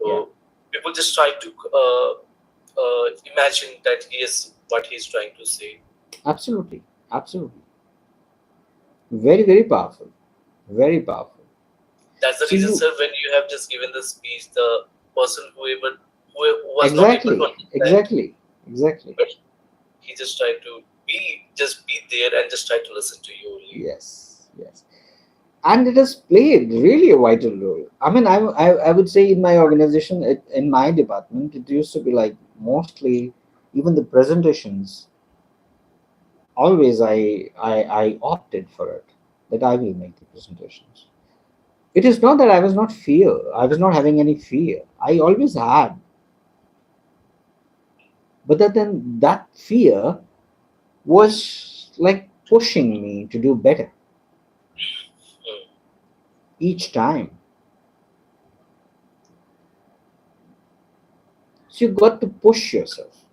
So people just try to imagine that he is what he's trying to say. Absolutely. Very, very powerful. Very powerful. That's the So reason, you sir, when you have just given the speech, the person who was not able to exactly, understand, exactly, exactly. but he just tried to be there and just try to listen to you only. Yes, yes. And it has played really a vital role. I mean, I would say in my organization, in my department, it used to be like mostly even the presentations. Always, I opted for it that I will make the presentations. It is not that I was not fear. I was not having any fear. I always had, but then that fear was like pushing me to do better Hmm. each time. So you got to push yourself.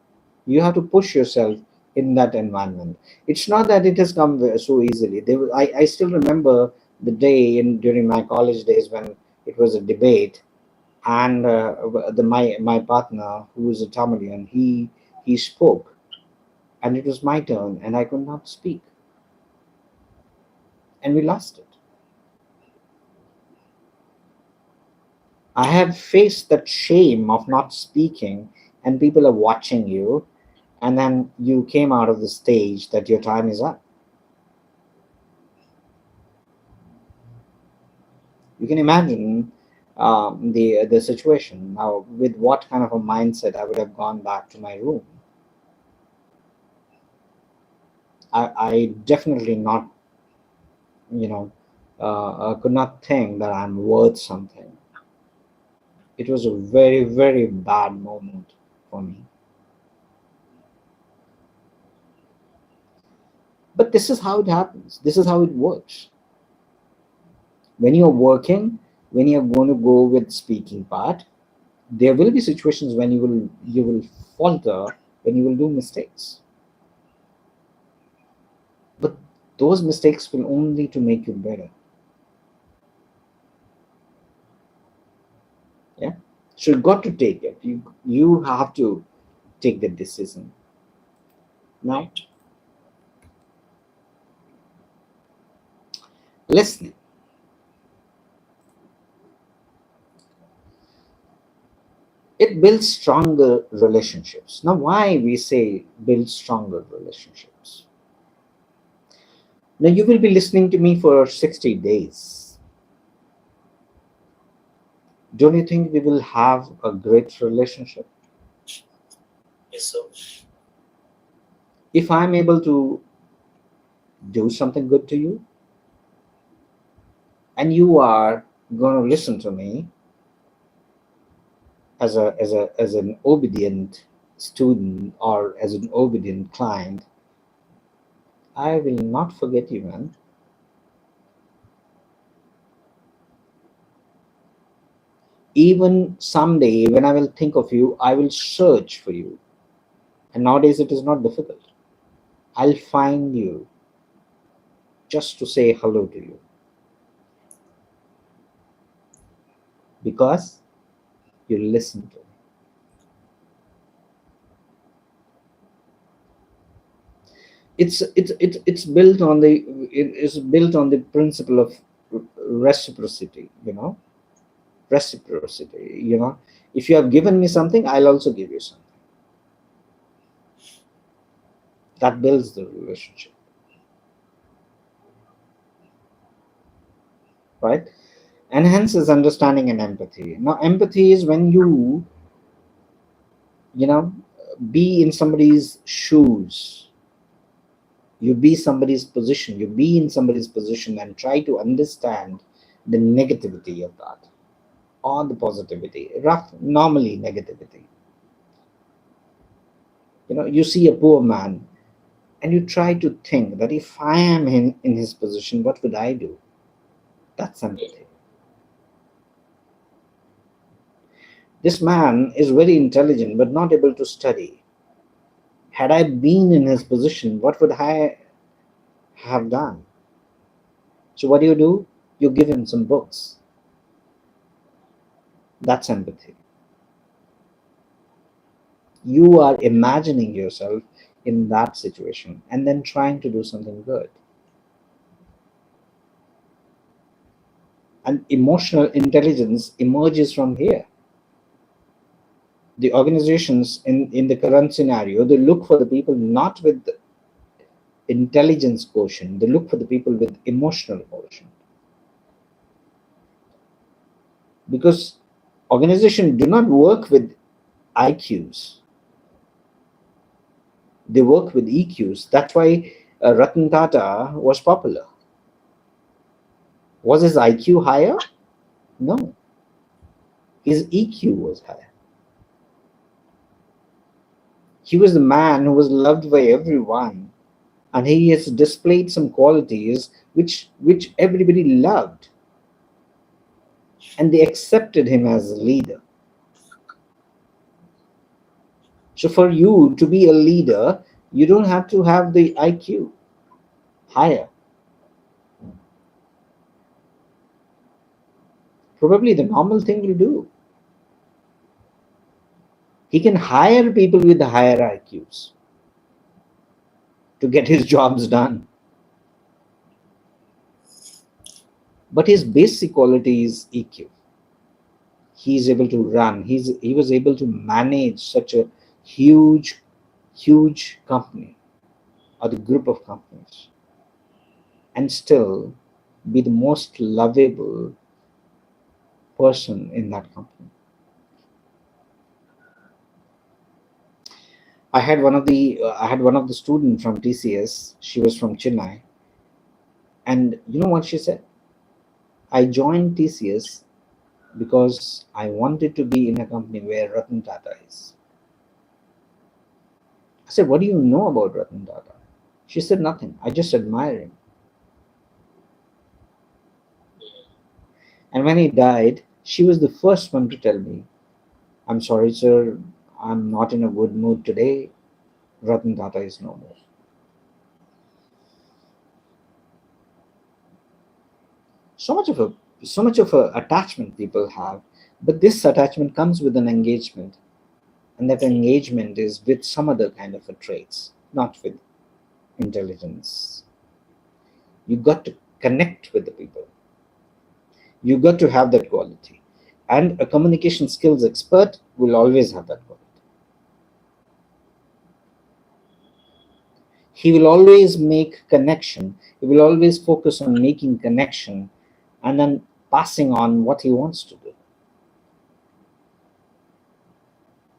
You have to push yourself in that environment. It's not that it has come so easily. I still remember the day during my college days when it was a debate, and my partner, who is a Tamilian, he spoke, and it was my turn, and I could not speak, and we lost it. I have faced that shame of not speaking, and people are watching you, and then you came out of the stage that your time is up. You can imagine the situation now. With what kind of a mindset I would have gone back to my room. I definitely not, you know, could not think that I'm worth something. It was a very, very bad moment for me. But this is how it happens. This is how it works. When you're working, when you're going to go with speaking part, there will be situations when you will falter, when you will do mistakes. But those mistakes will only to make you better. Yeah. So you got to take it. You have to take the decision. Now, Right. listening. It builds stronger relationships. Now, why we say build stronger relationships? Now, you will be listening to me for 60 days. Don't you think we will have a great relationship? Yes, sir. If I'm able to do something good to you, and you are going to listen to me as an obedient student or as an obedient client, I will not forget you, man. Even someday when I will think of you, I will search for you. And nowadays it is not difficult. I'll find you just to say hello to you because you listen to me. It's built on the it is built on the principle of reciprocity, reciprocity. If you have given me something, I'll also give you something. That builds the relationship, right? Enhances understanding and empathy. Now empathy is when you know be in somebody's shoes, you be somebody's position, you be in somebody's position and try to understand the negativity of that or the positivity, rough normally negativity. You see a poor man and you try to think that if I am in his position, what would I do? That's empathy. This man is very intelligent but not able to study. Had I been in his position, what would I have done? So what do? You give him some books. That's empathy. You are imagining yourself in that situation and then trying to do something good. And emotional intelligence emerges from here. The organizations in the current scenario, they look for the people not with the intelligence quotient, they look for the people with emotional quotient. Because organizations do not work with IQs, they work with EQs. That's why Ratan Tata was popular. Was his IQ higher? No, his EQ was higher. He was the man who was loved by everyone, and he has displayed some qualities which everybody loved, and they accepted him as a leader. So for you to be a leader, you don't have to have the IQ higher. Probably the normal thing will do. He can hire people with the higher IQs to get his jobs done. But his basic quality is EQ. He is able to run. He was able to manage such a huge, huge company or the group of companies and still be the most lovable person in that company. I had one of the students from TCS. She was from Chennai, and you know what she said? I joined TCS because I wanted to be in a company where Ratan Tata is. I said, "What do you know about Ratan Tata?" She said, "Nothing. I just admire him." And when he died, she was the first one to tell me, "I'm sorry, sir, I'm not in a good mood today. Ratan Tata is no more." So much of a so much of a attachment people have, but this attachment comes with an engagement, and that engagement is with some other kind of a traits, not with intelligence. You got to connect with the people. You got to have that quality, and a communication skills expert will always have that quality. He will always make connection. He will always focus on making connection and then passing on what he wants to do.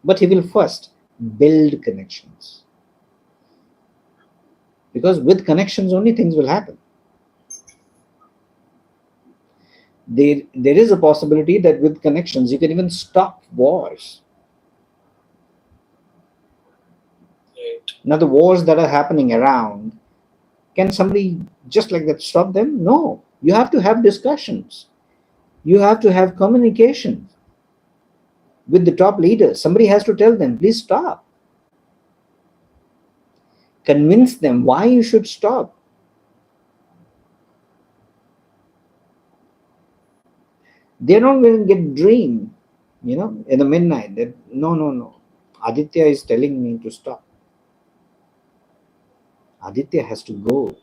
But he will first build connections, because with connections only things will happen. There is a possibility that with connections you can even stop wars. Right. Now the wars that are happening around, can somebody just like that stop them? No, you have to have discussions, you have to have communication with the top leaders. Somebody has to tell them, please stop, convince them why you should stop. They're not going to get dream, in the midnight that no, no, no, Aditya is telling me to stop. Aditya has to go,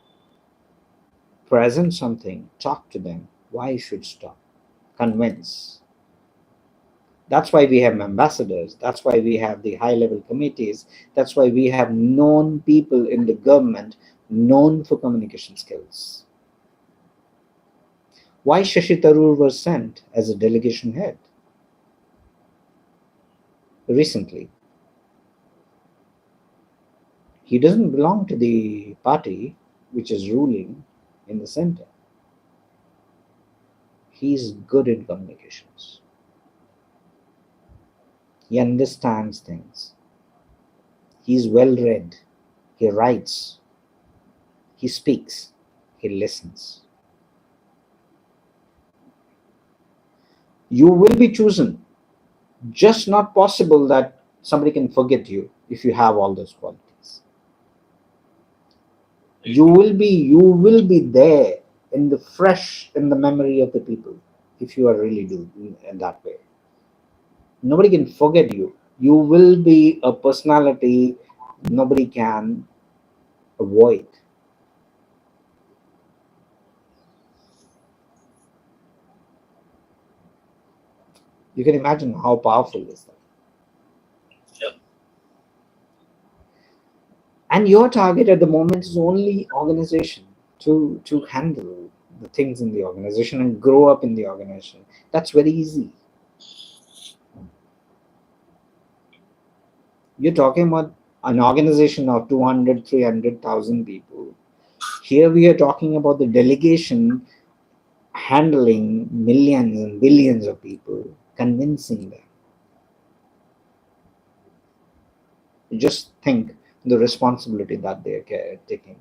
present something, talk to them why you should stop, convince. That's why we have ambassadors. That's why we have the high level committees. That's why we have known people in the government known for communication skills. Why Shashi Tharoor was sent as a delegation head recently? He doesn't belong to the party which is ruling in the center. He's good in communications. He understands things. He's well read. He writes. He speaks. He listens. You will be chosen. Just not possible that somebody can forget you if you have all those qualities. You will be there in the fresh in the memory of the people if you are really doing in that way. Nobody can forget you. You will be a personality nobody can avoid. You can imagine how powerful is that. Yeah. And your target at the moment is only organization, to handle the things in the organization and grow up in the organization. That's very easy. You're talking about an organization of 200, 300,000 people. Here we are talking about the delegation handling millions and billions of people, convincing them. Just think the responsibility that they are taking.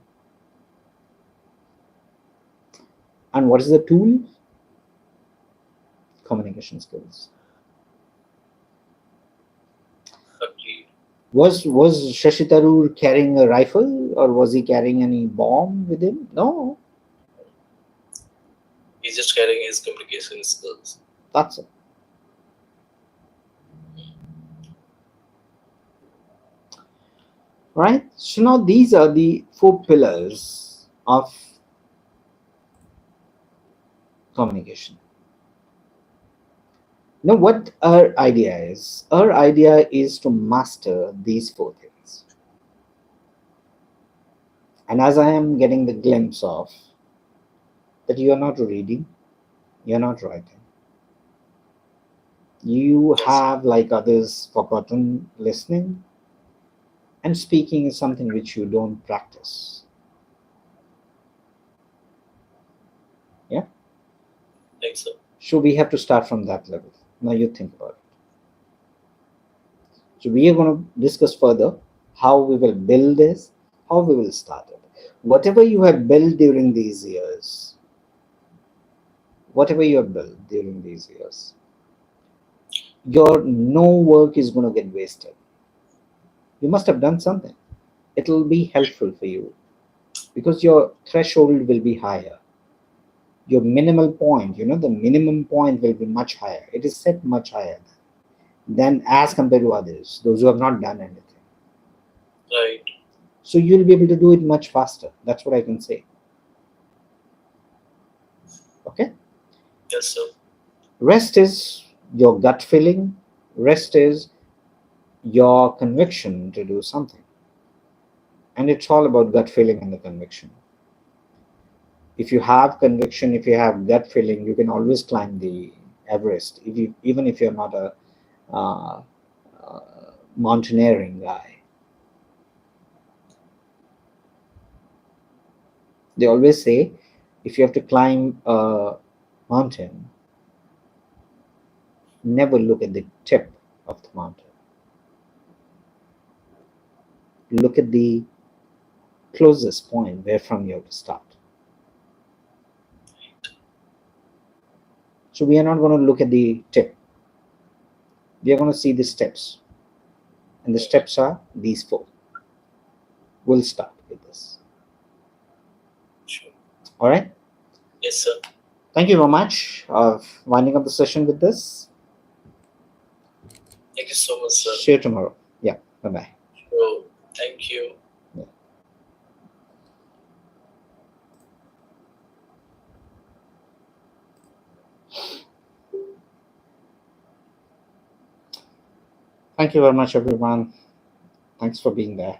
And what is the tool? Communication skills. Agreed. Was Shashi Tharoor carrying a rifle or was he carrying any bomb with him? No, He's just carrying his communication skills. that's it. Right? So now these are the four pillars of communication. Now, what our idea is? Our idea is to master these four things. And as I am getting the glimpse of that, you are not reading, you're not writing. You Yes. have, like others, forgotten listening, and speaking is something which you don't practice. Yeah. Think so. So we have to start from that level. Now you think about it. So we are going to discuss further how we will build this, how we will start it. Whatever you have built during these years, whatever you have built during these years, your no work is going to get wasted. You must have done something. It will be helpful for you because your threshold will be higher. Your minimal point, the minimum point will be much higher. It is set much higher than as compared to others, those who have not done anything. Right. So you'll be able to do it much faster. That's what I can say. Okay. Yes, sir. Rest is your gut feeling. Rest is your conviction to do something. And it's all about gut feeling and the conviction. If you have conviction, if you have gut feeling, you can always climb the Everest. Even if you're not a uh, mountaineering guy, they always say if you have to climb a mountain, never look at the tip of the mountain. Look at the closest point where from you have to start. So we are not going to look at the tip. We are going to see the steps. And the steps are these four. We'll start with this. Sure. All right. Yes, sir. Thank you very much of winding up the session with this. Thank you so much, sir. See you tomorrow. Yeah. Bye bye. So, thank you. Yeah. Thank you very much, everyone. Thanks for being there.